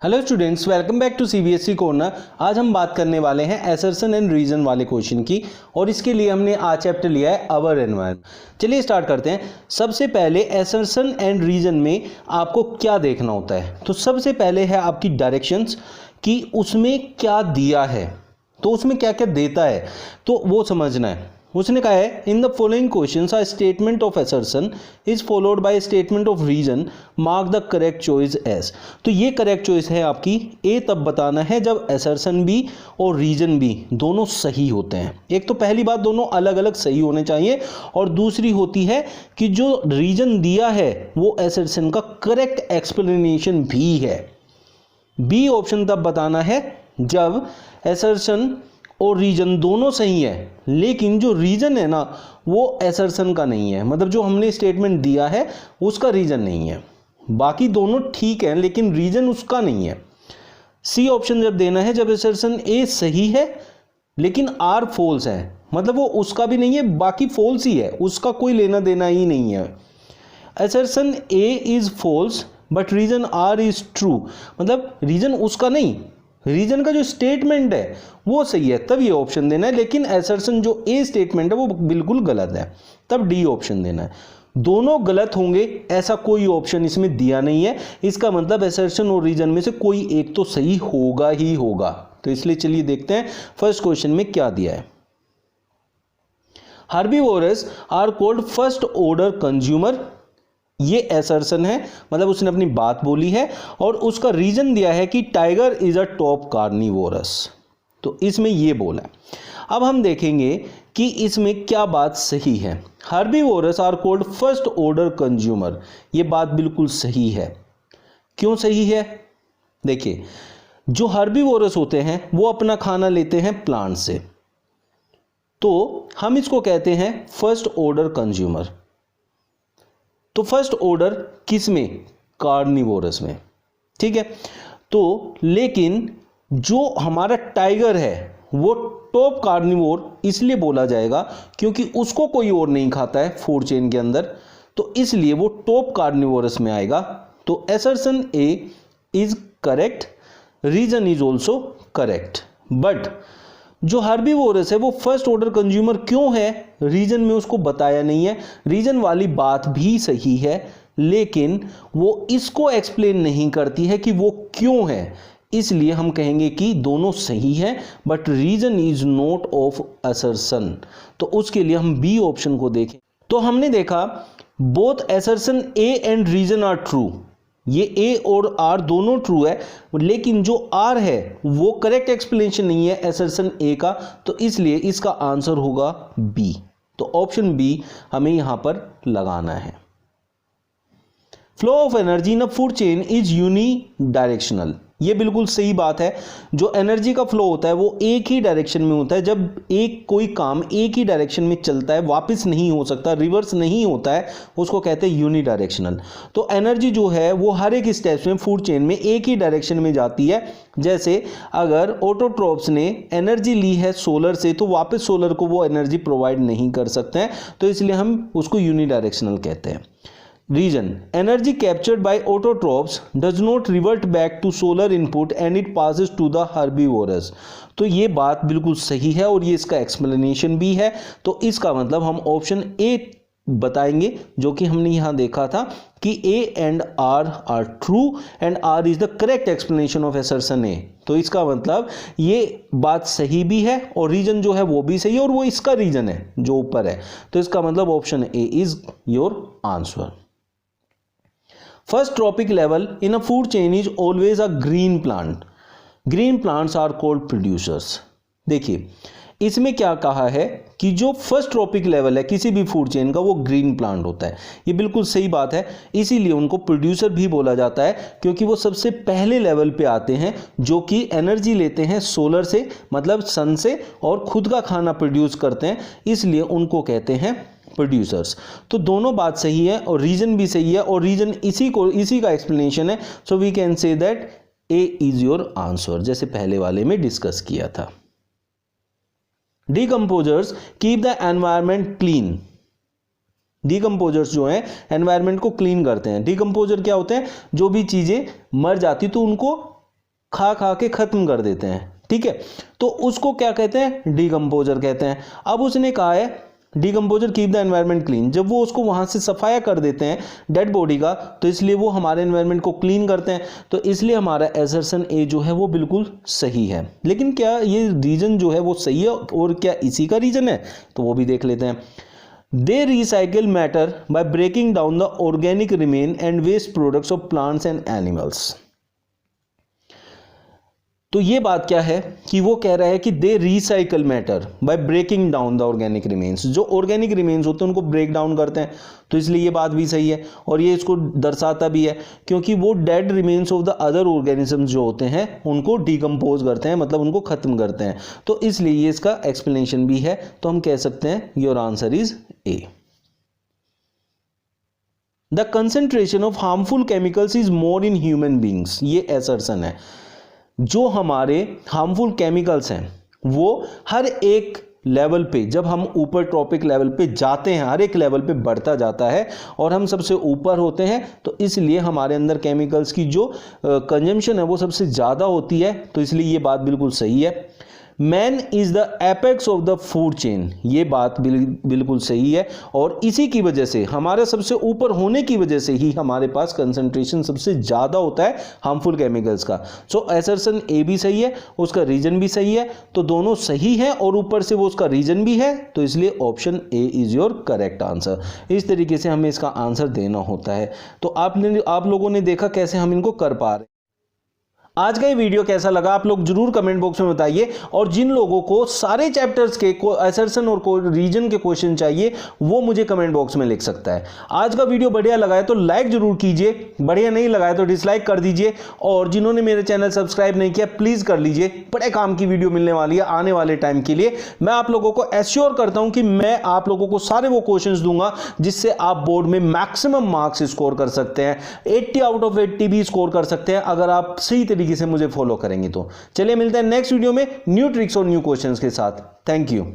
Hello students, welcome back to CBSE corner. आज हम बात करने वाले हैं असर्शन एंड रीजन वाले क्वेश्चन की, और इसके लिए हमने आज चैप्टर लिया है आवर एनवायरनमेंट। चलिए स्टार्ट करते हैं। सबसे पहले असर्शन एंड रीजन में आपको क्या देखना होता है, तो सबसे पहले है आपकी डायरेक्शंस कि उसमें क्या दिया है, तो उसमें क्या क्या देता है तो वो समझना है। उसने कहा है in the following questions a statement of assertion is followed by statement of reason, mark the correct choice as. तो ये करेक्ट चॉइस है आपकी ए तब बताना है जब असर्शन भी और रीजन भी दोनों सही होते हैं। एक तो पहली बात दोनों अलग अलग सही होने चाहिए, और दूसरी होती है कि जो रीजन दिया है वो असर्शन का करेक्ट एक्सप्लेनेशन भी है। बी ऑप्शन तब बताना है जब असर्शन और रीजन दोनों सही है, लेकिन जो रीजन है ना वो असर्शन का नहीं है, मतलब जो हमने स्टेटमेंट दिया है उसका रीजन नहीं है। बाकी दोनों ठीक है लेकिन रीजन उसका नहीं है। सी ऑप्शन जब देना है जब असर्शन ए सही है लेकिन आर फॉल्स है, मतलब वो उसका भी नहीं है बाकी फॉल्स ही है, उसका कोई लेना देना ही नहीं है। Assertion A is false but reason R is true, मतलब रीजन उसका नहीं, रीजन का जो स्टेटमेंट है वो सही है, तब ये ऑप्शन देना है। लेकिन असर्शन जो ए स्टेटमेंट है वो बिल्कुल गलत है, तब डी ऑप्शन देना है। दोनों गलत होंगे ऐसा कोई ऑप्शन इसमें दिया नहीं है, इसका मतलब असर्शन और रीजन में से कोई एक तो सही होगा ही होगा। तो इसलिए चलिए देखते हैं फर्स्ट क्वेश्चन में क्या दिया है। Herbivores are called first order consumer, ये असर्शन है, मतलब उसने अपनी बात बोली है, और उसका रीजन दिया है कि tiger is a top carnivorous, तो इसमें ये बोला है। अब हम देखेंगे कि इसमें क्या बात सही है। Herbivores are called first order consumer, ये बात बिल्कुल सही है। क्यों सही है? देखिए, जो हर्बीवोरस होते हैं वो अपना खाना लेते हैं प्लांट से, तो हम इसको कहते हैं फर्स्ट ऑर्डर कंज्यूमर। तो फर्स्ट ऑर्डर किस में? कार्निवोरस में, ठीक है। तो लेकिन जो हमारा टाइगर है वो टॉप कार्निवोर इसलिए बोला जाएगा क्योंकि उसको कोई और नहीं खाता है फूड चेन के अंदर, तो इसलिए वो टॉप कार्निवोरस में आएगा। तो assertion A is correct, reason is also correct. But जो हर्बीवोरस है वो फर्स्ट ऑर्डर कंज्यूमर क्यों है, रीजन में उसको बताया नहीं है। रीजन वाली बात भी सही है लेकिन वो इसको एक्सप्लेन नहीं करती है कि वो क्यों है, इसलिए हम कहेंगे कि दोनों सही है but reason is not of assertion. तो उसके लिए हम बी ऑप्शन को देखें, तो हमने देखा both assertion A and reason are true, ये ए और आर दोनों ट्रू है, लेकिन जो आर है वो करेक्ट एक्सप्लेनेशन नहीं है असर्शन ए का, तो इसलिए इसका आंसर होगा बी। तो ऑप्शन बी हमें यहां पर लगाना है। Flow of energy in a food chain is unidirectional, ये बिल्कुल सही बात है। जो एनर्जी का फ्लो होता है वो एक ही डायरेक्शन में होता है। जब एक कोई काम एक ही डायरेक्शन में चलता है, वापस नहीं हो सकता, रिवर्स नहीं होता है, उसको कहते हैं यूनी डायरेक्शनल। तो एनर्जी जो है वो हर एक स्टेप्स में फूड चेन में एक ही डायरेक्शन में जाती है। जैसे अगर ऑटोट्रॉप्स ने एनर्जी ली है सोलर से, तो वापस सोलर को वो एनर्जी प्रोवाइड नहीं कर सकते हैं, तो इसलिए हम उसको यूनी डायरेक्शनल कहते हैं। Reason: energy captured by autotrophs does not revert back to solar input and it passes to the herbivorous। तो ये बात बिल्कुल सही है और ये इसका एक्सप्लेनेशन भी है, तो इसका मतलब हम ऑप्शन ए बताएंगे, जो कि हमने यहाँ देखा था कि A and R R true and R is the correct explanation of assertion A. तो इसका मतलब ये बात सही भी है और रीजन जो है वो भी सही है और वो इसका रीजन है जो ऊपर है, तो इसका मतलब option A is your answer. First trophic level in a food chain is always a green plant. Green plants are called producers. देखिए इसमें क्या कहा है कि जो फर्स्ट ट्रॉपिक लेवल है किसी भी फूड चेन का वो ग्रीन प्लांट होता है, ये बिल्कुल सही बात है। इसीलिए उनको प्रोड्यूसर भी बोला जाता है क्योंकि वो सबसे पहले लेवल पे आते हैं, जो कि एनर्जी लेते हैं सोलर से, मतलब सन से, और खुद का खाना प्रोड्यूस करते हैं, इसलिए उनको कहते हैं प्रोड्यूसर्स। तो दोनों बात सही है और रीजन भी सही है, और रीजन इसी का एक्सप्लेनेशन है। So we can say that A is your answer, जैसे पहले वाले में डिस्कस किया था। Decomposers keep the environment clean, decomposers जो हैं एनवायरनमेंट को क्लीन करते हैं। डिकम्पोजर क्या होते हैं, जो भी चीज़ें मर जाती तो उनको खा खा के खत्म कर देते हैं, ठीक है। तो उसको क्या कहते हैं, डीकंपोजर कहते हैं। अब उसने कहा है decomposer keep the environment clean, जब वो उसको वहां से सफाया कर देते हैं डेड बॉडी का, तो इसलिए वो हमारे एनवायरनमेंट को क्लीन करते हैं। तो इसलिए हमारा असर्शन ए जो है वो बिल्कुल सही है। लेकिन क्या ये रीजन जो है वो सही है और क्या इसी का रीजन है, तो वो भी देख लेते हैं। They recycle matter by breaking down the organic remain and waste products of plants and animals. तो ये बात क्या है कि वो कह रहा है कि they recycle matter by breaking down the organic remains, जो ऑर्गेनिक रिमेन्स होते हैं उनको ब्रेक डाउन करते हैं। तो इसलिए ये बात भी सही है और ये इसको दर्शाता भी है, क्योंकि वो dead remains of the other organism जो होते हैं उनको डिकम्पोज करते हैं, मतलब उनको खत्म करते हैं। तो इसलिए ये इसका एक्सप्लेनेशन भी है। तो हम कह सकते हैं your answer is a. The concentration of harmful chemicals is more in human beings, ये असर्शन है। जो हमारे हार्मफुल केमिकल्स हैं वो हर एक लेवल पे, जब हम ऊपर ट्रॉपिक लेवल पे जाते हैं, हर एक लेवल पे बढ़ता जाता है और हम सबसे ऊपर होते हैं, तो इसलिए हमारे अंदर केमिकल्स की जो कंजम्पशन है वो सबसे ज़्यादा होती है। तो इसलिए ये बात बिल्कुल सही है। Man is the apex of the food chain, ये बात बिल्कुल सही है और इसी की वजह से, हमारे सबसे ऊपर होने की वजह से ही हमारे पास कंसंट्रेशन सबसे ज़्यादा होता है हार्मफुल केमिकल्स का। सो असर्शन ए भी सही है, उसका रीजन भी सही है, तो दोनों सही है और ऊपर से वो उसका रीजन भी है। तो इसलिए option A is your correct answer. इस तरीके से हमें इसका आंसर देना होता है। तो आप लोगों ने देखा कैसे हम इनको कर पा रहे हैं। आज का ये वीडियो कैसा लगा आप लोग जरूर कमेंट बॉक्स में बताइए, और जिन लोगों को सारे चैप्टर्स के असर्शन और रीजन के क्वेश्चन चाहिए वो मुझे कमेंट बॉक्स में लिख सकता है। आज का वीडियो बढ़िया लगा है तो लाइक जरूर कीजिए, बढ़िया नहीं लगा है तो डिसलाइक कर दीजिए, और जिन्होंने मेरे चैनल सब्सक्राइब नहीं किया प्लीज कर लीजिए। बड़े काम की वीडियो मिलने वाली है आने वाले टाइम के लिए। मैं आप लोगों को एश्योर करता हूं कि मैं आप लोगों को सारे वो क्वेश्चंस दूंगा जिससे आप बोर्ड में मैक्सिमम मार्क्स स्कोर कर सकते हैं, 80 आउट ऑफ 80 भी स्कोर कर सकते हैं अगर आप सही तरीके से मुझे फॉलो करेंगे। तो चलिए मिलते हैं नेक्स्ट वीडियो में न्यू ट्रिक्स और न्यू क्वेश्चंस के साथ। Thank you.